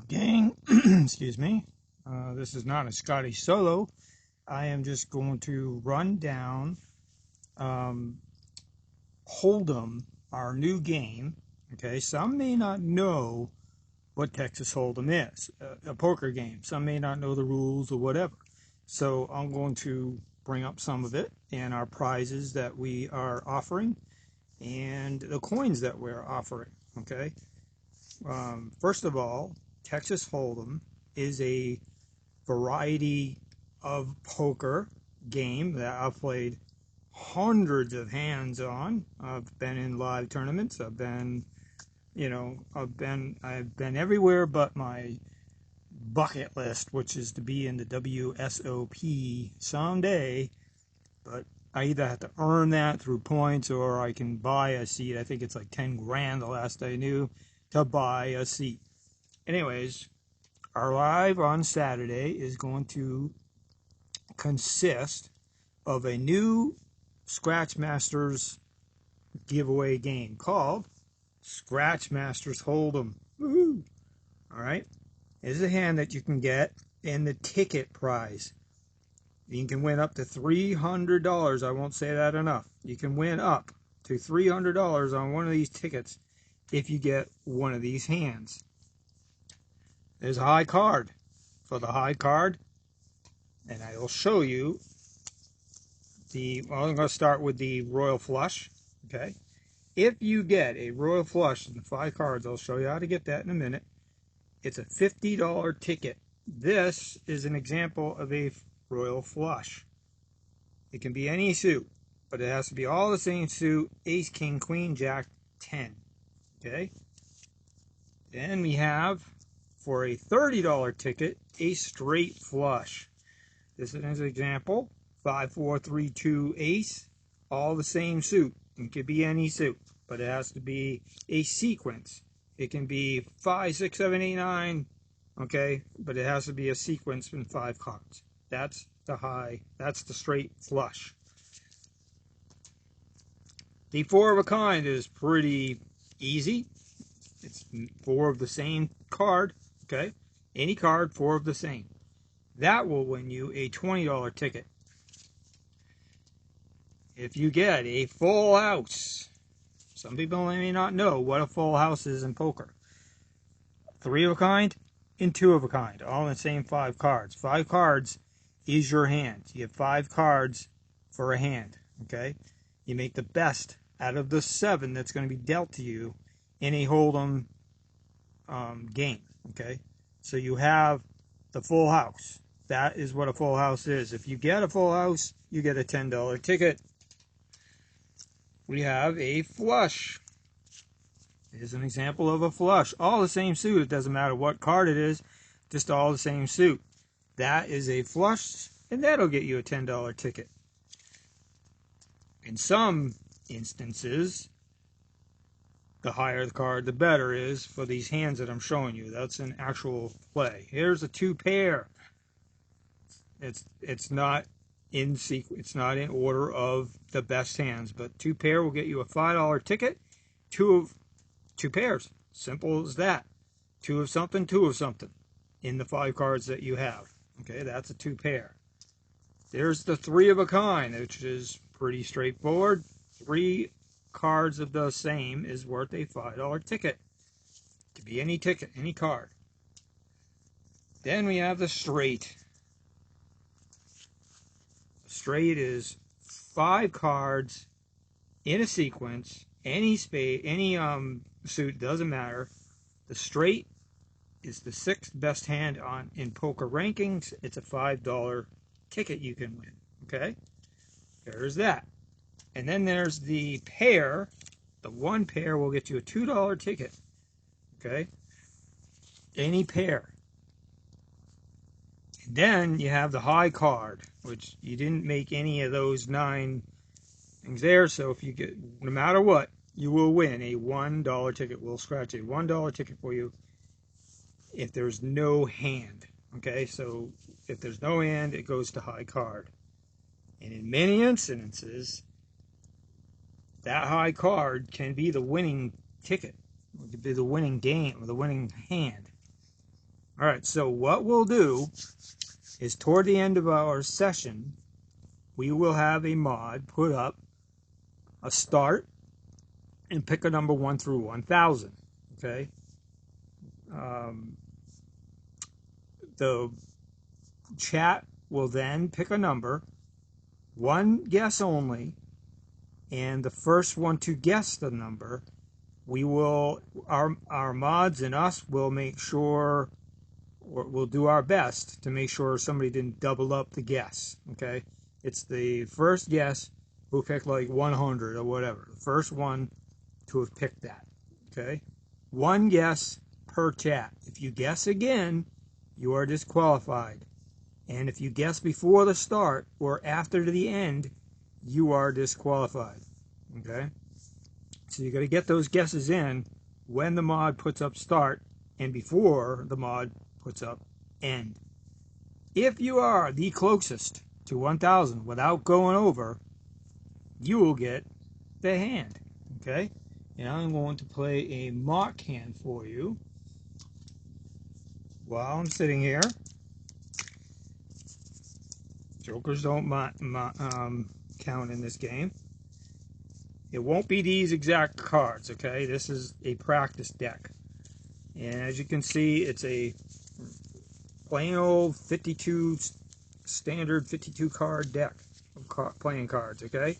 Gang, excuse me. This is not a Scotty solo. I am just going to run down um, Hold'em, our new game. Okay, some may not know what Texas Hold'em is, a poker game. Some may not know the rules or whatever. So I'm going to bring up some of it and our prizes that we are offering and the coins that we're offering. Okay. First of all, Texas Hold'em is a variety of poker game that I've played hundreds of hands on. I've been in live tournaments. I've been everywhere but my bucket list, which is to be in the WSOP someday. But I either have to earn that through points or I can buy a seat. I think it's like 10 grand the last I knew to buy a seat. Anyways, our live on Saturday is going to consist of a new cratchMASSter's giveaway game called cratchMASSter's Hold'em. Woohoo! All right, this is a hand that you can get in the ticket prize. You can win up to $300. I won't say that enough. You can win up to $300 on one of these tickets if you get one of these hands. There's a high card. For the high card, and I will show you I'm going to start with the royal flush. Okay, if you get a royal flush in the 5 cards, I'll show you how to get that in a minute. It's a $50 ticket. This is an example of a royal flush. It can be any suit, but it has to be all the same suit: ace, king, queen, jack, 10. Okay, then we have, for a $30 ticket, a straight flush. This is an example: 5, 4, 3, 2, ace, all the same suit. It could be any suit, but it has to be a sequence. It can be 5, 6, 7, 8, 9, okay, but it has to be a sequence in 5 cards. That's the straight flush. The 4 of a kind is pretty easy. It's 4 of the same card, okay? Any card, 4 of the same. That will win you a $20 ticket. If you get a full house, some people may not know what a full house is in poker. 3 of a kind and 2 of a kind, all in the same 5 cards. 5 cards is your hand. You have 5 cards for a hand, okay? You make the best out of the 7 that's going to be dealt to you in a Hold'em game, okay? So you have the full house. That is what a full house is. If you get a full house, you get a $10 ticket. We have a flush. Here's an example of a flush. All the same suit. It doesn't matter what card it is, just all the same suit. That is a flush, and that'll get you a $10 ticket. In some instances, the higher the card, the better is for these hands that I'm showing you. That's an actual play. Here's a 2 pair. It's not in sequence. It's not in order of the best hands, but 2 pair will get you a $5 ticket. Two pairs. Simple as that. 2 of something, 2 of something in the 5 cards that you have. Okay, that's a 2 pair. There's the 3 of a kind, which is pretty straightforward. 3 cards of the same is worth a $5 ticket. It could be any ticket, any card. Then we have the straight. Straight is 5 cards in a sequence, any spade, any suit, doesn't matter. The straight is the 6th best hand in poker rankings. It's a $5 ticket you can win. Okay, there's that. And then there's the pair. The 1 pair will get you a $2 ticket. Okay, any pair. And then you have the high card, which you didn't make any of those 9 things there. So if you get, no matter what, you will win a $1 ticket. We'll scratch a $1 ticket for you if there's no hand. Okay, so if there's no hand, it goes to high card. And in many instances, that high card can be the winning ticket. It could be the winning game or the winning hand. All right, so what we'll do is toward the end of our session, we will have a mod put up a start and pick a number 1 through 1,000. Okay. The chat will then pick a number, one guess only, and the first one to guess the number, we will, our mods and us will make sure, or we'll do our best to make sure somebody didn't double up the guess. Okay, it's the first guess who picked like 100 or whatever, the first one to have picked that. Okay, one guess per chat. If you guess again, you are disqualified. And if you guess before the start or after the end, you are disqualified. Okay? So you got to get those guesses in when the mod puts up start and before the mod puts up end. If you are the closest to 1,000 without going over, you will get the hand. Okay? And I'm going to play a mock hand for you while I'm sitting here. Jokers don't count in this game. It won't be these exact cards, okay? This is a practice deck. And as you can see, it's a plain old 52, standard 52 card deck of playing cards, okay?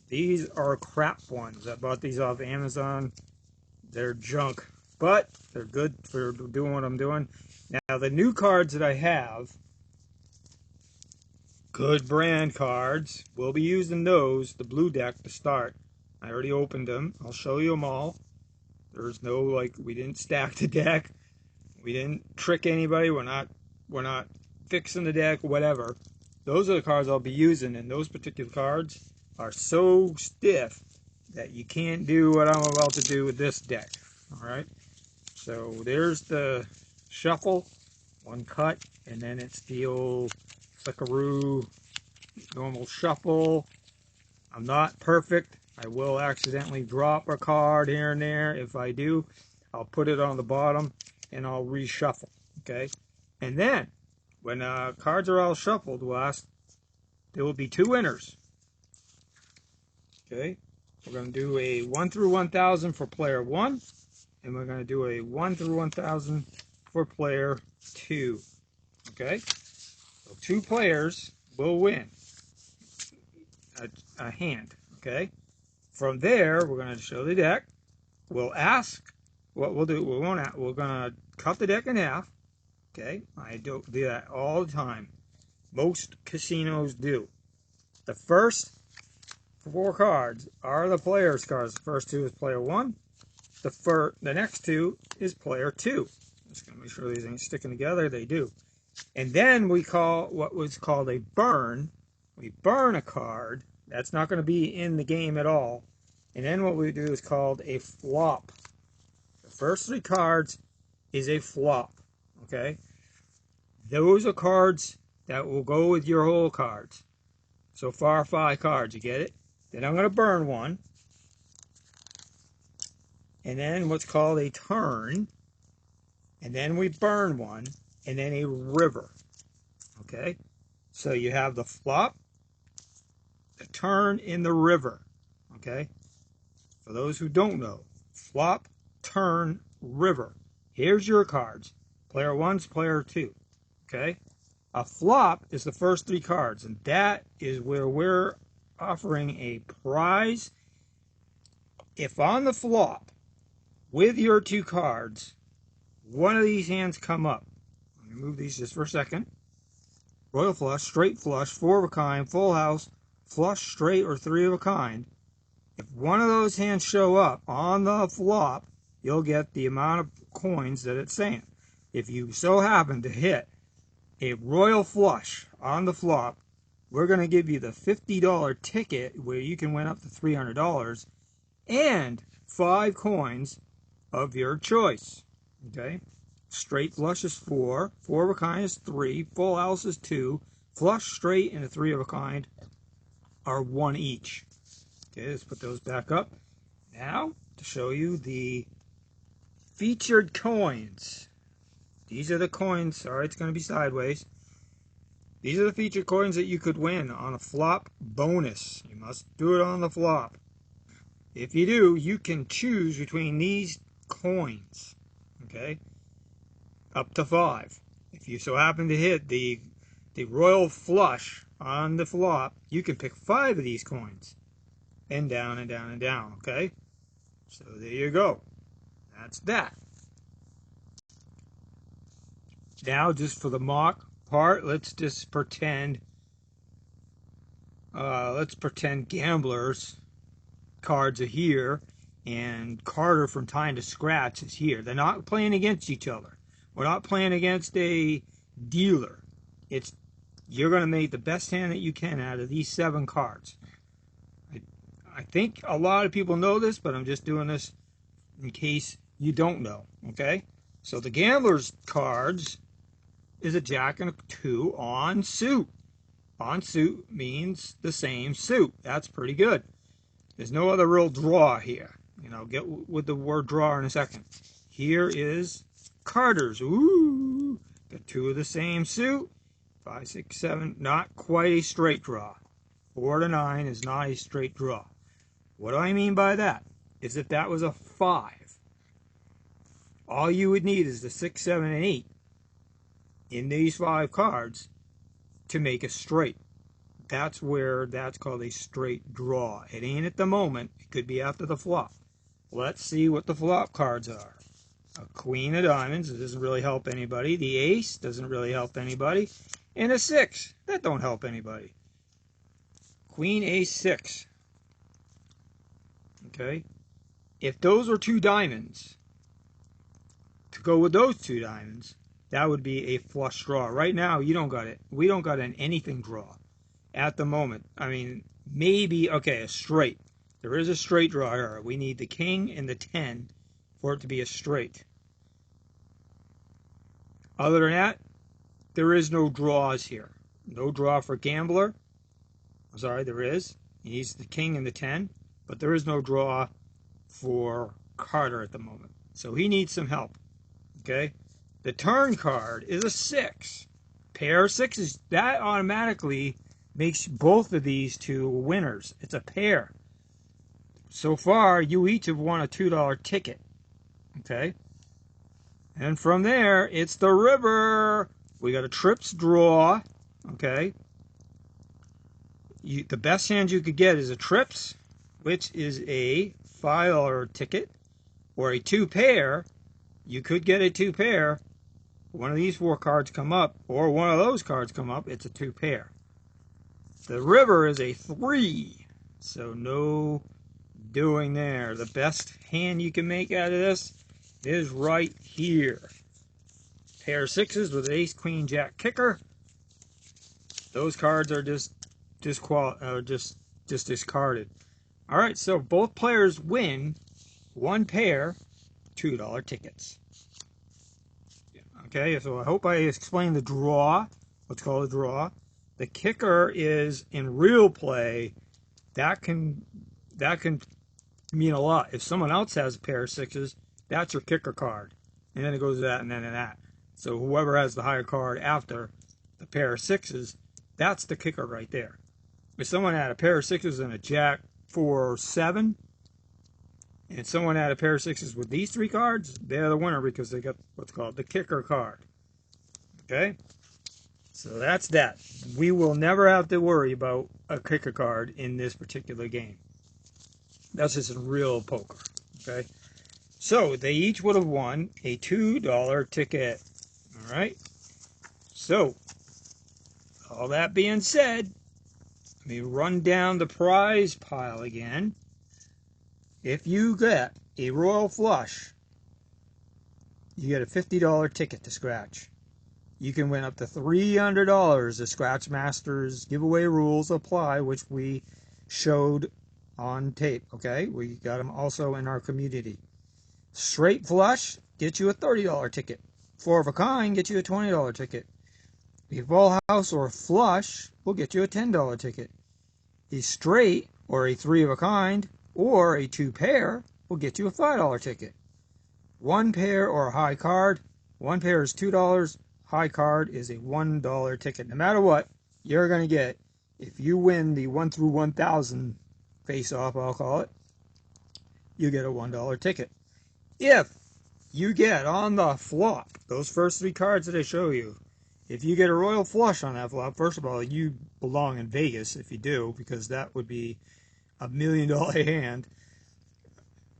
These are crap ones. I bought these off Amazon. They're junk, but they're good for doing what I'm doing. Now, the new cards that I have, good brand cards, we'll be using those, the blue deck, to start. I already opened them. I'll show you them all. There's no, like, we didn't stack the deck. We didn't trick anybody. We're not fixing the deck, whatever. Those are the cards I'll be using, and those particular cards are so stiff that you can't do what I'm about to do with this deck. All right? So there's the shuffle, one cut, and then it's the old flickaroo normal shuffle. I'm not perfect. I will accidentally drop a card here and there. If I do, I'll put it on the bottom and I'll reshuffle. Okay? And then, when cards are all shuffled, there will be two winners. Okay? We're going to do a 1 through 1,000 for player 1, and we're going to do a 1 through 1,000 for player 2. Okay? So 2 players will win a hand. Okay? From there, we're going to show the deck. We'll ask what we'll do. We're going to cut the deck in half. Okay? I do that all the time. Most casinos do. The first 4 cards are the player's cards. The first 2 is player 1. The next 2 is player 2. Just going to make sure these ain't sticking together. They do. And then we call what was called a burn. We burn a card. That's not going to be in the game at all. And then what we do is called a flop. The first 3 cards is a flop. Okay? Those are cards that will go with your whole cards. So far, 5 cards. You get it? Then I'm going to burn one. And then what's called a turn. And then we burn one. And then a river. Okay? So you have the flop, the turn, and the river. Okay? For those who don't know, flop, turn, river. Here's your cards. Player 1's player 2. Okay? A flop is the first 3 cards, and that is where we're offering a prize. If on the flop, with your 2 cards, one of these hands come up. Let me move these just for a second. Royal flush, straight flush, 4 of a kind, full house, flush, straight, or 3 of a kind. If one of those hands show up on the flop, you'll get the amount of coins that it's saying. If you so happen to hit a royal flush on the flop, we're going to give you the $50 ticket where you can win up to $300 and 5 coins of your choice. Okay? Straight flush is 4, 4 of a kind is 3, full house is 2, flush, straight, and a 3 of a kind are 1 each. Okay, let's put those back up. Now, to show you the featured coins. These are the coins. Sorry, it's going to be sideways. These are the featured coins that you could win on a flop bonus. You must do it on the flop. If you do, you can choose between these coins. Okay? Up to 5. If you so happen to hit the royal flush on the flop, you can pick 5 of these coins. And down and down and down. Okay? So there you go. That's that. Now, just for the mock part, let's just pretend Gambler's cards are here and Carter from Time to Scratch is here. They're not playing against each other. We're not playing against a dealer. You're going to make the best hand that you can out of these 7 cards. I think a lot of people know this, but I'm just doing this in case you don't know. Okay? So the Gambler's cards is a Jack and a 2 on suit. On suit means the same suit. That's pretty good. There's no other real draw here. I'll get with the word draw in a second. Here is Carter's. Ooh, got 2 of the same suit. 5, 6, 7. Not quite a straight draw. 4 to 9 is not a straight draw. What do I mean by that? Is if that was a 5, all you would need is the 6, 7, and 8 in these 5 cards to make a straight. That's called a straight draw. It ain't at the moment. It could be after the flop. Let's see what the flop cards are. A queen of diamonds. It doesn't really help anybody. The ace doesn't really help anybody. And a 6. That don't help anybody. Queen, ace, 6. Okay? If those were 2 diamonds, to go with those 2 diamonds, that would be a flush draw. Right now, you don't got it. We don't got an anything draw at the moment. I mean, maybe, okay, a straight. There is a straight draw here. We need the king and the 10 for it to be a straight. Other than that, there is no draws here. No draw for Gambler. I'm sorry, there is. He needs the king and the 10, but there is no draw for Carter at the moment. So he needs some help. Okay? The turn card is a 6. Pair of 6s. That automatically makes both of these 2 winners. It's a pair. So far, you each have won a $2 ticket. Okay? And from there, it's the river. We got a trips draw. Okay? The best hand you could get is a trips, which is a $5 ticket, or a 2 pair. You could get a 2 pair. One of these 4 cards come up, or one of those cards come up, it's a 2 pair. The river is a 3, so no doing there. The best hand you can make out of this is right here. Pair of 6s with ace, queen, jack, kicker. Those cards are just discarded. All right, so both players win 1 pair $2 tickets. Okay, so I hope I explained the draw. What's called a draw. The kicker is in real play. That can mean a lot. If someone else has a pair of 6s, that's your kicker card, and then it goes to that and then to that. So whoever has the higher card after the pair of 6s, that's the kicker right there. If someone had a pair of 6s and a jack 4 or 7, and someone had a pair of 6s with these 3 cards, they're the winner because they got what's called the kicker card. Okay? So that's that. We will never have to worry about a kicker card in this particular game. That's just in real poker. Okay? So they each would have won a $2 ticket. All right? So, all that being said, let me run down the prize pile again. If you get a royal flush, you get a $50 ticket to scratch. You can win up to $300. The cratchMASSter's giveaway rules apply, which we showed on tape. Okay, we got them also in our community. Straight flush gets you a $30 ticket. 4 of a kind gets you a $20 ticket. A full house or flush will get you a $10 ticket. A straight or a 3 of a kind or a 2 pair will get you a $5 ticket. 1 pair or a high card One pair is $2. High card is a $1 ticket. No matter what, you're going to get, if you win the 1 through 1,000 face-off, I'll call it, you get a $1 ticket. If you get on the flop, those first 3 cards that I show you, if you get a royal flush on that flop, first of all, you belong in Vegas if you do, because that would be $1 million hand.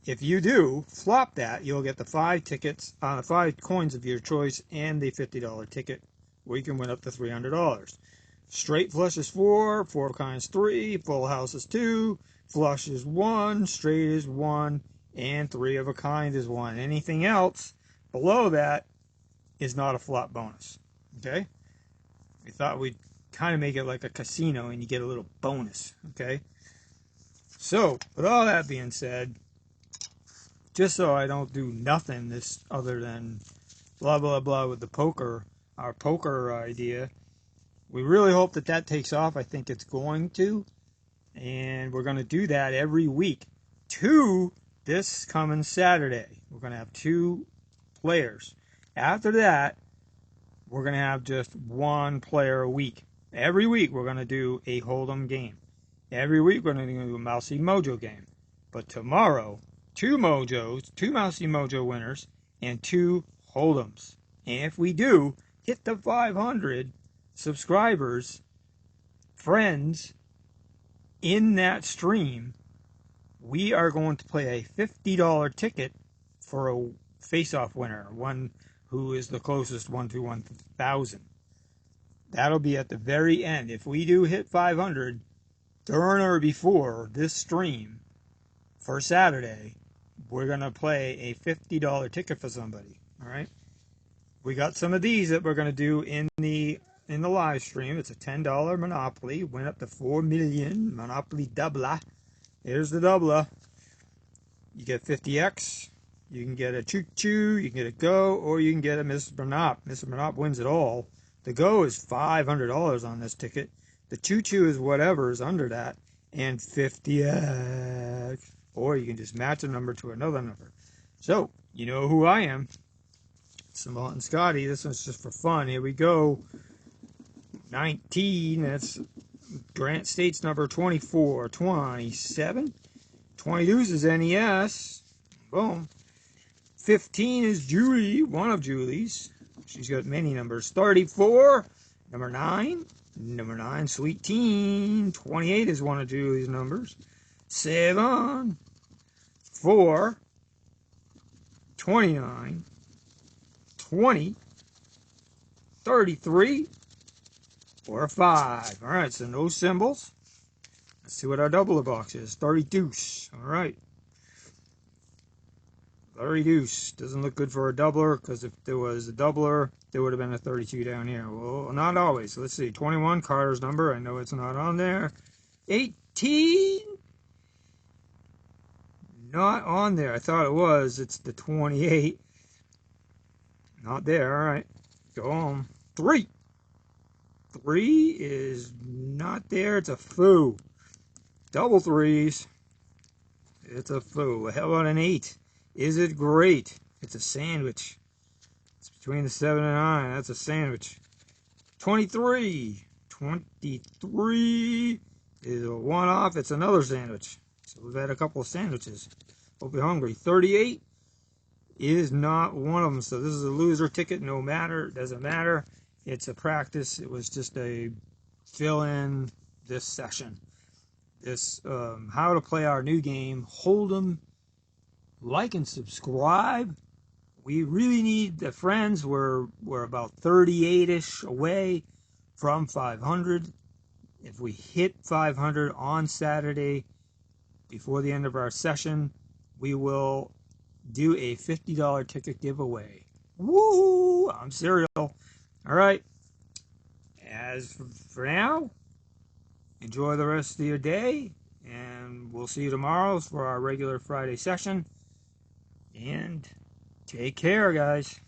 If you do flop that, you'll get the 5 tickets, 5 coins of your choice, and the $50 ticket, where you can win up to $300. Straight flush is 4, 4 of kinds 3, full house is 2, flush is 1, straight is 1, and 3 of a kind is 1. Anything else below that is not a flop bonus. Okay? We thought we'd kind of make it like a casino and you get a little bonus. Okay? So, with all that being said, just so I don't do nothing this other than blah blah blah with the poker, our poker idea, we really hope that that takes off. I think it's going to, and we're going to do that every week. 2 this coming Saturday. We're going to have 2 players. After that, we're going to have just 1 player a week. Every week we're going to do a Hold'em game. Every week we're going to do a Mousy Mojo game. But tomorrow, 2 Mojos, 2 Mousy Mojo winners, and 2 Hold'ems. And if we do hit the 500 subscribers, friends, in that stream, we are going to play a $50 ticket for a face-off winner, one who is the closest 1 to 1,000. That'll be at the very end. If we do hit 500 during or before this stream for Saturday, we're going to play a $50 ticket for somebody. All right? We got some of these that we're going to do in the live stream. It's a $10 Monopoly. Went up to 4 million. Monopoly doubler. Here's the doubler. You get 50X. You can get a choo-choo. You can get a go. Or you can get a Mr. Monop. Mr. Monop wins it all. The go is $500 on this ticket. The choo-choo is whatever is under that. And 50X. Or you can just match a number to another number. So, you know who I am. Julee and Scotty. This one's just for fun. Here we go. 19. That's Grant State's number 24. 27. 22 is NES. Boom. 15 is Julie. One of Julie's. She's got many numbers. 34. Number 9. Number 9, Sweet Teen. 28 is one of Julie's numbers. 7. 4. 29. 20. 33. Or 5. Alright, so no symbols. Let's see what our doubler box is. 32. Alright. 32. Doesn't look good for a doubler, because if there was a doubler, there would have been a 32 down here. Well, not always. Let's see. 21, Carter's number. I know it's not on there. 18. Not on there. I thought it was. It's the 28. Not there. Alright. Go on. 3. 3 is not there. It's a foo. Double 3s. It's a foo. How about an 8? Is it great? It's a sandwich. It's between the 7 and 9. That's a sandwich. 23. 23 is a one-off. It's another sandwich. So we've had a couple of sandwiches. Hope you're hungry. 38 is not one of them. So this is a loser ticket. No matter. Doesn't matter. It's a practice. It was just a fill-in this session. This how to play our new game. Hold'em. Like and subscribe. We really need the friends. We're about 38-ish away from 500. If we hit 500 on Saturday before the end of our session, we will do a $50 ticket giveaway. Woo! I'm serial. All right. As for now, enjoy the rest of your day, and we'll see you tomorrow for our regular Friday session. And take care, guys.